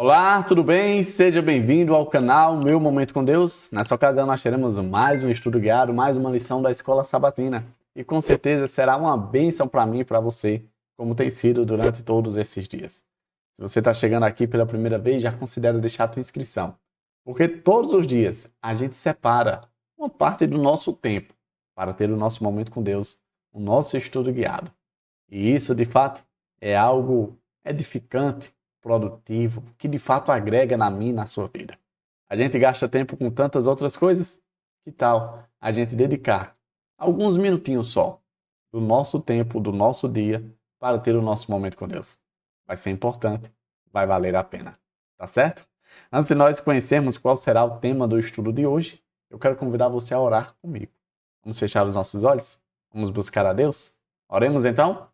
Olá, tudo bem? Seja bem-vindo ao canal Meu Momento com Deus. Nessa ocasião nós teremos mais um estudo guiado, mais uma lição da Escola Sabatina. E com certeza será uma bênção para mim e para você, como tem sido durante todos esses dias. Se você está chegando aqui pela primeira vez, já considere deixar a tua inscrição. Porque todos os dias a gente separa uma parte do nosso tempo para ter o nosso momento com Deus, o nosso estudo guiado. E isso, de fato, é algo edificante, produtivo, que de fato agrega na minha e na sua vida. A gente gasta tempo com tantas outras coisas. Que tal a gente dedicar alguns minutinhos só do nosso tempo, do nosso dia, para ter o nosso momento com Deus? Vai ser importante, vai valer a pena. Tá certo? Antes de nós conhecermos qual será o tema do estudo de hoje, eu quero convidar você a orar comigo. Vamos fechar os nossos olhos? Vamos buscar a Deus? Oremos então?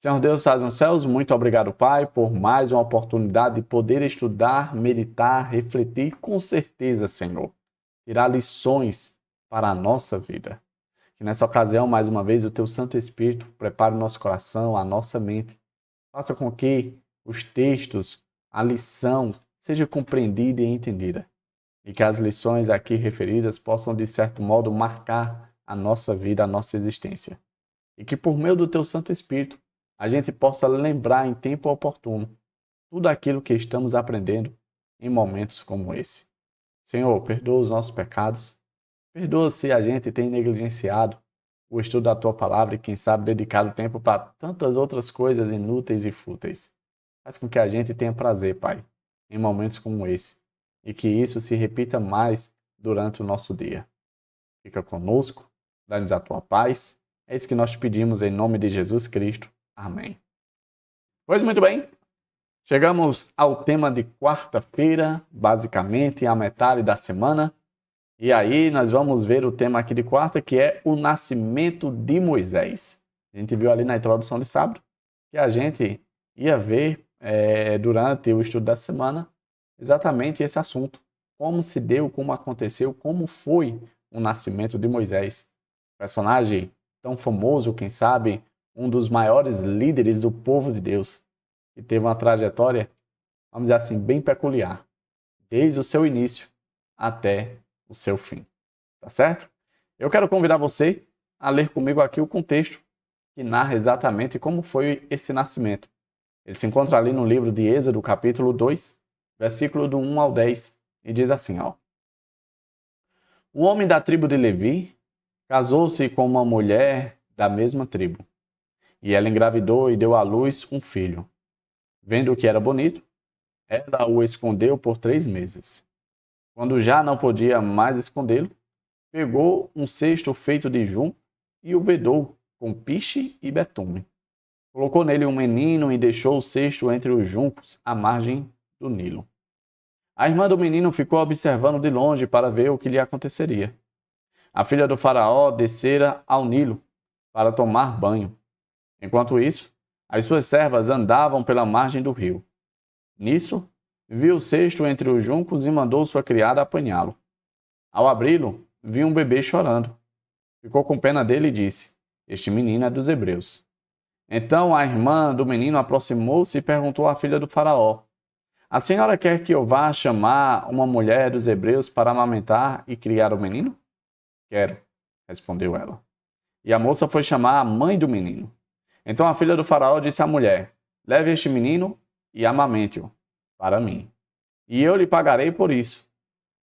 Senhor Deus, estás nos céus, muito obrigado, Pai, por mais uma oportunidade de poder estudar, meditar, refletir, com certeza, Senhor, tirar lições para a nossa vida. Que nessa ocasião, mais uma vez, o Teu Santo Espírito prepare o nosso coração, a nossa mente, faça com que os textos, a lição, seja compreendida e entendida. E que as lições aqui referidas possam, de certo modo, marcar a nossa vida, a nossa existência. E que por meio do Teu Santo Espírito, a gente possa lembrar em tempo oportuno tudo aquilo que estamos aprendendo em momentos como esse. Senhor, perdoa os nossos pecados, perdoa se a gente tem negligenciado o estudo da Tua Palavra e, quem sabe, dedicado tempo para tantas outras coisas inúteis e fúteis. Faz com que a gente tenha prazer, Pai, em momentos como esse, e que isso se repita mais durante o nosso dia. Fica conosco, dá-nos a Tua paz. É isso que nós te pedimos em nome de Jesus Cristo. Amém. Pois muito bem, chegamos ao tema de quarta-feira, basicamente a metade da semana. E aí nós vamos ver o tema aqui de quarta, que é o nascimento de Moisés. A gente viu ali na introdução de sábado que a gente ia ver durante o estudo da semana exatamente esse assunto. Como se deu, como aconteceu, como foi o nascimento de Moisés. Personagem tão famoso, quem sabe, um dos maiores líderes do povo de Deus, que teve uma trajetória, vamos dizer assim, bem peculiar, desde o seu início até o seu fim. Tá certo? Eu quero convidar você a ler comigo aqui o contexto que narra exatamente como foi esse nascimento. Ele se encontra ali no livro de Êxodo, capítulo 2, versículo do 1 ao 10, e diz assim, ó: Um homem da tribo de Levi casou-se com uma mulher da mesma tribo. E ela engravidou e deu à luz um filho. Vendo que era bonito, ela o escondeu por 3 meses. Quando já não podia mais escondê-lo, pegou um cesto feito de junco e o vedou com piche e betume. Colocou nele um menino e deixou o cesto entre os juncos à margem do Nilo. A irmã do menino ficou observando de longe para ver o que lhe aconteceria. A filha do faraó descera ao Nilo para tomar banho. Enquanto isso, as suas servas andavam pela margem do rio. Nisso, viu o cesto entre os juncos e mandou sua criada apanhá-lo. Ao abri-lo, viu um bebê chorando. Ficou com pena dele e disse: Este menino é dos hebreus. Então a irmã do menino aproximou-se e perguntou à filha do faraó: A senhora quer que eu vá chamar uma mulher dos hebreus para amamentar e criar o menino? Quero, respondeu ela. E a moça foi chamar a mãe do menino. Então a filha do faraó disse à mulher: Leve este menino e amamente-o para mim, e eu lhe pagarei por isso.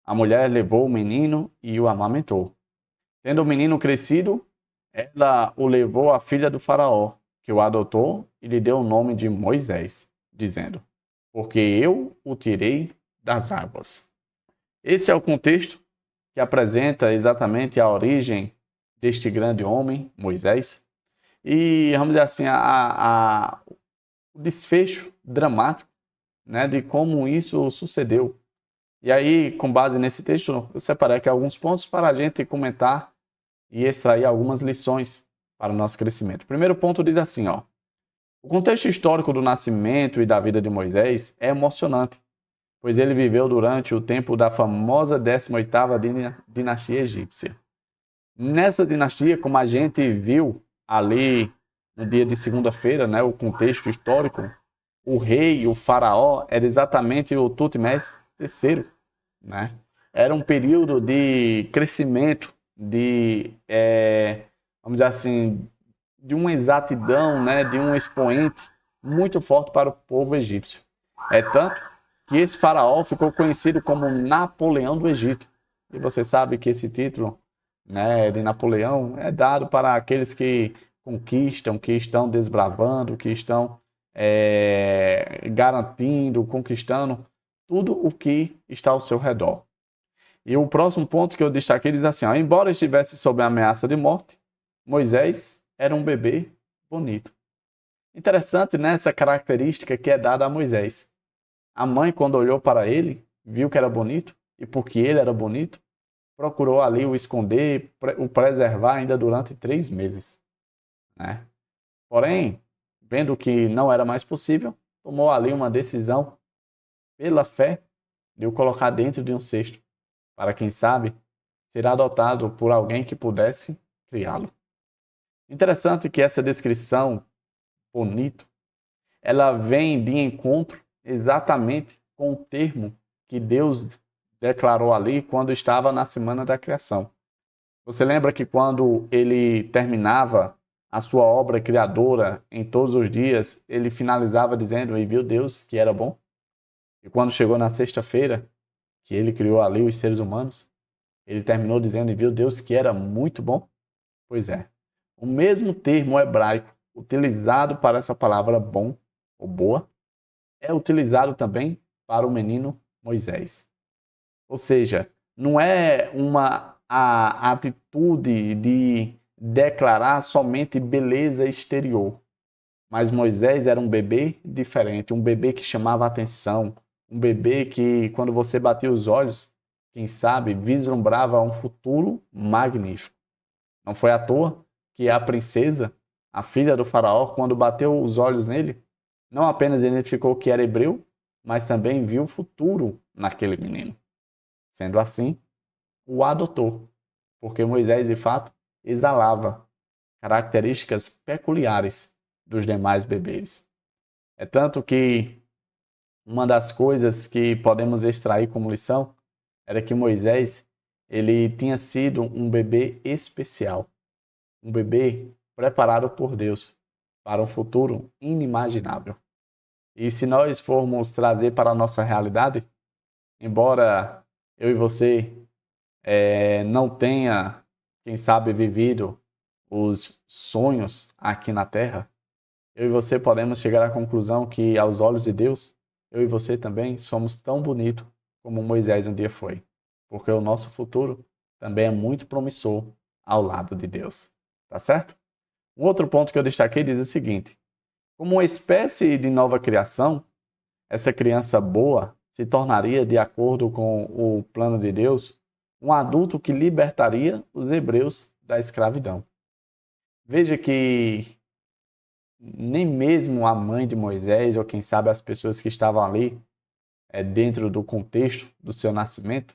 A mulher levou o menino e o amamentou. Tendo o menino crescido, ela o levou à filha do faraó, que o adotou e lhe deu o nome de Moisés, dizendo: Porque eu o tirei das águas. Esse é o contexto que apresenta exatamente a origem deste grande homem, Moisés, e, vamos dizer assim, o desfecho dramático, né, de como isso sucedeu. E aí, com base nesse texto, eu separei aqui alguns pontos para a gente comentar e extrair algumas lições para o nosso crescimento. O primeiro ponto diz assim, ó: o contexto histórico do nascimento e da vida de Moisés é emocionante, pois ele viveu durante o tempo da famosa 18ª dinastia egípcia. Nessa dinastia, como a gente viu ali no dia de segunda-feira, né, o contexto histórico, o rei, o faraó, era exatamente o Tutmés III, né? Era um período de crescimento, vamos dizer assim, de uma exatidão, né, de um expoente muito forte para o povo egípcio. É tanto que esse faraó ficou conhecido como Napoleão do Egito. E você sabe que esse título, né, de Napoleão é dado para aqueles que conquistam, que estão desbravando, que estão garantindo, conquistando tudo o que está ao seu redor. E o próximo ponto que eu destaquei diz assim, ó, embora estivesse sob a ameaça de morte, Moisés era um bebê bonito. Interessante, né, essa característica que é dada a Moisés. A mãe, quando olhou para ele, viu que era bonito, e porque ele era bonito, procurou ali o esconder, o preservar ainda durante 3 meses, né? Porém, vendo que não era mais possível, tomou ali uma decisão, pela fé, de o colocar dentro de um cesto, para quem sabe, ser adotado por alguém que pudesse criá-lo. Interessante que essa descrição, bonito, ela vem de encontro exatamente com o termo que Deus declarou ali quando estava na semana da criação. Você lembra que quando ele terminava a sua obra criadora em todos os dias, ele finalizava dizendo: "E viu Deus que era bom"? E quando chegou na sexta-feira, que ele criou ali os seres humanos, ele terminou dizendo: "E viu Deus que era muito bom"? Pois é. O mesmo termo hebraico utilizado para essa palavra bom ou boa é utilizado também para o menino Moisés. Ou seja, não é uma a atitude de declarar somente beleza exterior, mas Moisés era um bebê diferente, um bebê que chamava a atenção, um bebê que, quando você batia os olhos, quem sabe, vislumbrava um futuro magnífico. Não foi à toa que a princesa, a filha do faraó, quando bateu os olhos nele, não apenas identificou que era hebreu, mas também viu o futuro naquele menino. Sendo assim, o adotou, porque Moisés, de fato, exalava características peculiares dos demais bebês. É tanto que uma das coisas que podemos extrair como lição era que Moisés, ele tinha sido um bebê especial, um bebê preparado por Deus para um futuro inimaginável. E se nós formos trazer para a nossa realidade, embora eu e você não tenha, quem sabe, vivido os sonhos aqui na Terra, eu e você podemos chegar à conclusão que, aos olhos de Deus, eu e você também somos tão bonitos como Moisés um dia foi, porque o nosso futuro também é muito promissor ao lado de Deus. Tá certo? Um outro ponto que eu destaquei diz o seguinte: como uma espécie de nova criação, essa criança boa se tornaria, de acordo com o plano de Deus, um adulto que libertaria os hebreus da escravidão. Veja que nem mesmo a mãe de Moisés, ou quem sabe as pessoas que estavam ali, dentro do contexto do seu nascimento,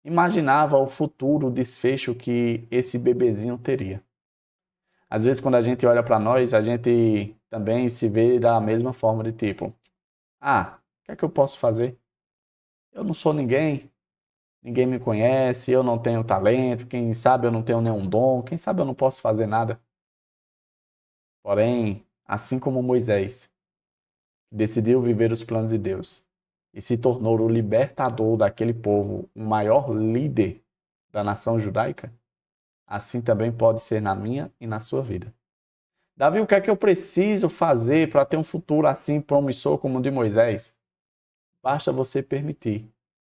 imaginava o futuro desfecho que esse bebezinho teria. Às vezes, quando a gente olha para nós, a gente também se vê da mesma forma de tipo, o que é que eu posso fazer? Eu não sou ninguém, ninguém me conhece, eu não tenho talento, quem sabe eu não tenho nenhum dom, quem sabe eu não posso fazer nada. Porém, assim como Moisés, decidiu viver os planos de Deus e se tornou o libertador daquele povo, o maior líder da nação judaica, assim também pode ser na minha e na sua vida. Davi, o que é que eu preciso fazer para ter um futuro assim promissor como o de Moisés? Basta você permitir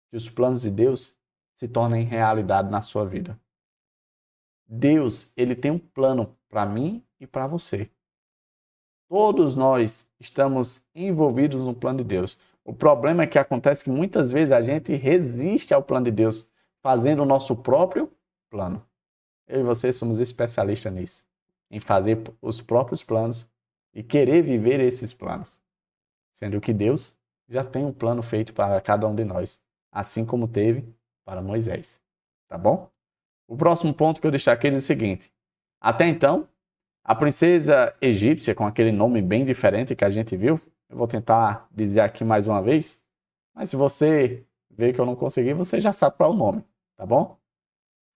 que os planos de Deus se tornem realidade na sua vida. Deus, ele tem um plano para mim e para você. Todos nós estamos envolvidos no plano de Deus. O problema é que acontece que muitas vezes a gente resiste ao plano de Deus, fazendo o nosso próprio plano. Eu e você somos especialistas nisso, em fazer os próprios planos e querer viver esses planos. Sendo que Deus já tem um plano feito para cada um de nós, assim como teve para Moisés. Tá bom? O próximo ponto que eu destaquei diz o seguinte: até então, a princesa egípcia, com aquele nome bem diferente que a gente viu, Eu vou tentar dizer aqui mais uma vez, mas se você ver que eu não consegui, você já sabe qual é o nome, tá bom?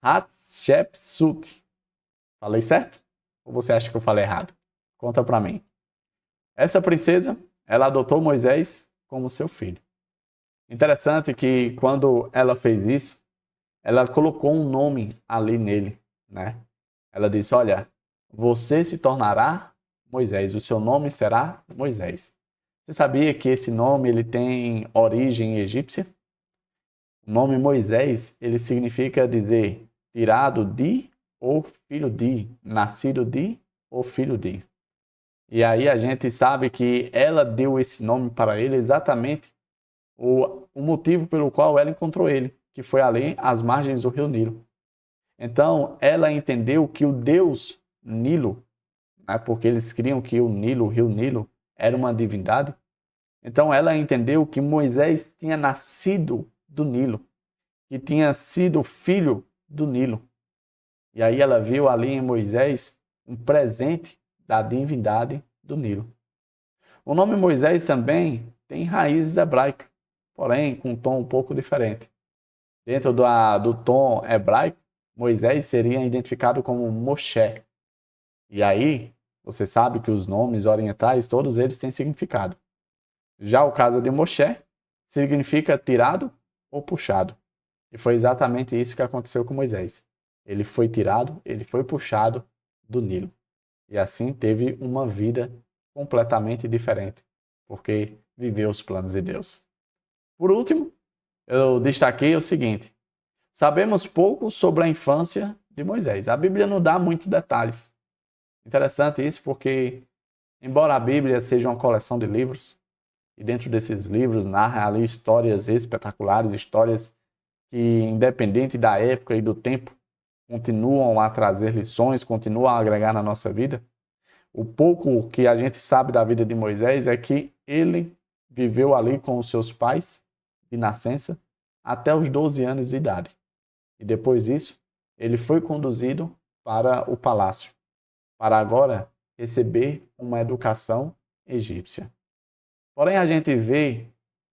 Hatshepsut. Falei certo? Ou você acha que eu falei errado? Conta pra mim. Essa princesa, ela adotou Moisés como seu filho. Interessante que quando ela fez isso, ela colocou um nome ali nele, né? Ela disse: olha, você se tornará Moisés, o seu nome será Moisés. Você sabia que esse nome ele tem origem egípcia? O nome Moisés, ele significa dizer tirado de ou filho de, nascido de ou filho de. E aí a gente sabe que ela deu esse nome para ele exatamente o motivo pelo qual ela encontrou ele, que foi ali às margens do rio Nilo. Então, ela entendeu que o Deus Nilo, né, porque eles criam que o Nilo, o rio Nilo, era uma divindade. Então, ela entendeu que Moisés tinha nascido do Nilo, que tinha sido filho do Nilo. E aí ela viu ali em Moisés um presente da divindade do Nilo. O nome Moisés também tem raízes hebraicas, porém com um tom um pouco diferente. Dentro do tom hebraico, Moisés seria identificado como Moshe. E aí, você sabe que os nomes orientais, todos eles têm significado. Já o caso de Moshe, significa tirado ou puxado. E foi exatamente isso que aconteceu com Moisés. Ele foi tirado, ele foi puxado do Nilo. E assim teve uma vida completamente diferente, porque viveu os planos de Deus. Por último, eu destaquei o seguinte: sabemos pouco sobre a infância de Moisés. A Bíblia não dá muitos detalhes. Interessante isso porque, embora a Bíblia seja uma coleção de livros, e dentro desses livros narra ali histórias espetaculares, histórias que, independente da época e do tempo, continuam a trazer lições, continuam a agregar na nossa vida. O pouco que a gente sabe da vida de Moisés é que ele viveu ali com os seus pais de nascença até os 12 anos de idade. E depois disso, ele foi conduzido para o palácio, para agora receber uma educação egípcia. Porém, a gente vê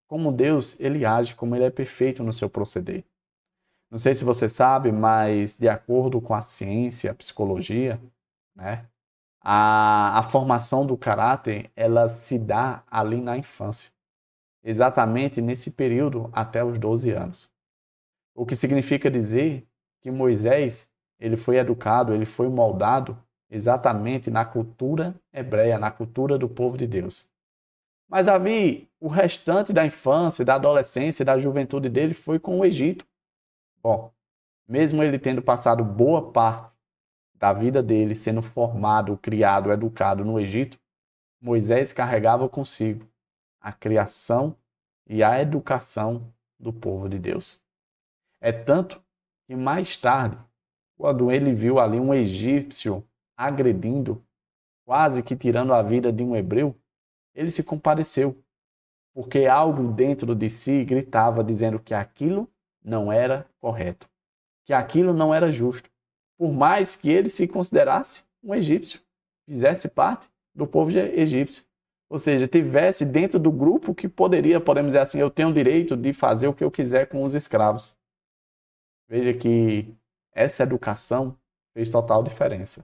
como Deus ele age, como ele é perfeito no seu proceder. Não sei se você sabe, mas de acordo com a ciência, a psicologia, né, a formação do caráter ela se dá ali na infância, exatamente nesse período até os 12 anos. O que significa dizer que Moisés ele foi educado, ele foi moldado exatamente na cultura hebreia, na cultura do povo de Deus. Mas Davi, o restante da infância, da adolescência, da juventude dele foi com o Egito. Bom, mesmo ele tendo passado boa parte da vida dele sendo formado, criado, educado no Egito, Moisés carregava consigo a criação e a educação do povo de Deus. É tanto que mais tarde, quando ele viu ali um egípcio agredindo, quase que tirando a vida de um hebreu, ele se compadeceu, porque algo dentro de si gritava dizendo que aquilo não era correto, que aquilo não era justo, por mais que ele se considerasse um egípcio, fizesse parte do povo egípcio. Ou seja, tivesse dentro do grupo que poderia, podemos dizer assim, eu tenho o direito de fazer o que eu quiser com os escravos. Veja que essa educação fez total diferença.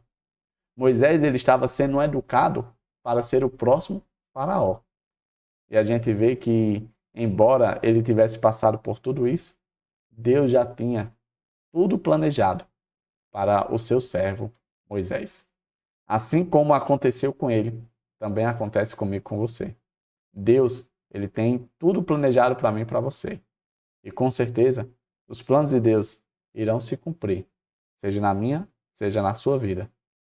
Moisés ele estava sendo educado para ser o próximo faraó. E a gente vê que, embora ele tivesse passado por tudo isso, Deus já tinha tudo planejado para o seu servo Moisés. Assim como aconteceu com ele, também acontece comigo com você. Deus, ele tem tudo planejado para mim e para você. E com certeza, os planos de Deus irão se cumprir, seja na minha, seja na sua vida.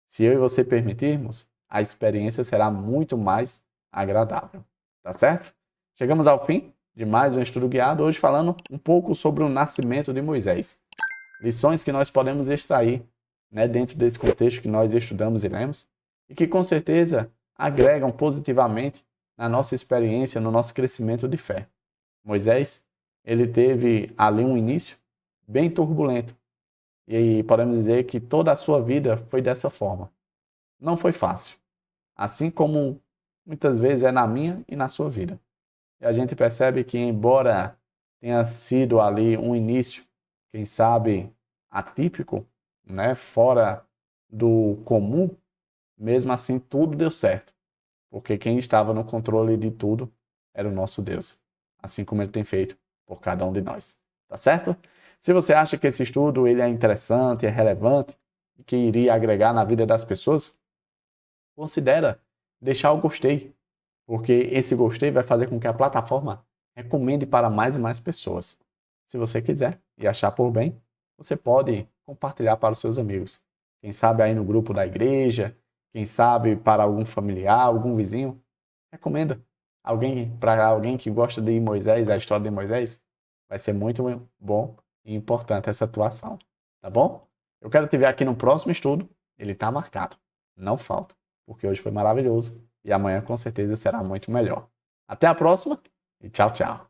Se eu e você permitirmos, a experiência será muito mais agradável. Tá certo? Chegamos ao fim de mais um estudo guiado, hoje falando um pouco sobre o nascimento de Moisés. Lições que nós podemos extrair, né, dentro desse contexto que nós estudamos e lemos, e que com certeza agregam positivamente na nossa experiência, no nosso crescimento de fé. Moisés, ele teve ali um início bem turbulento, e podemos dizer que toda a sua vida foi dessa forma. Não foi fácil. Assim como muitas vezes é na minha e na sua vida. E a gente percebe que, embora tenha sido ali um início, quem sabe, atípico, né, fora do comum, mesmo assim tudo deu certo. Porque quem estava no controle de tudo era o nosso Deus, assim como ele tem feito por cada um de nós. Tá certo? Se você acha que esse estudo ele é interessante, é relevante, e que iria agregar na vida das pessoas, considera deixar o gostei, porque esse gostei vai fazer com que a plataforma recomende para mais e mais pessoas. Se você quiser e achar por bem, você pode compartilhar para os seus amigos. Quem sabe aí no grupo da igreja, quem sabe para algum familiar, algum vizinho, recomenda. Alguém para alguém que gosta de Moisés, a história de Moisés, vai ser muito bom e importante essa atuação, tá bom? Eu quero te ver aqui no próximo estudo, ele está marcado, não falta, porque hoje foi maravilhoso e amanhã com certeza será muito melhor. Até a próxima e tchau, tchau.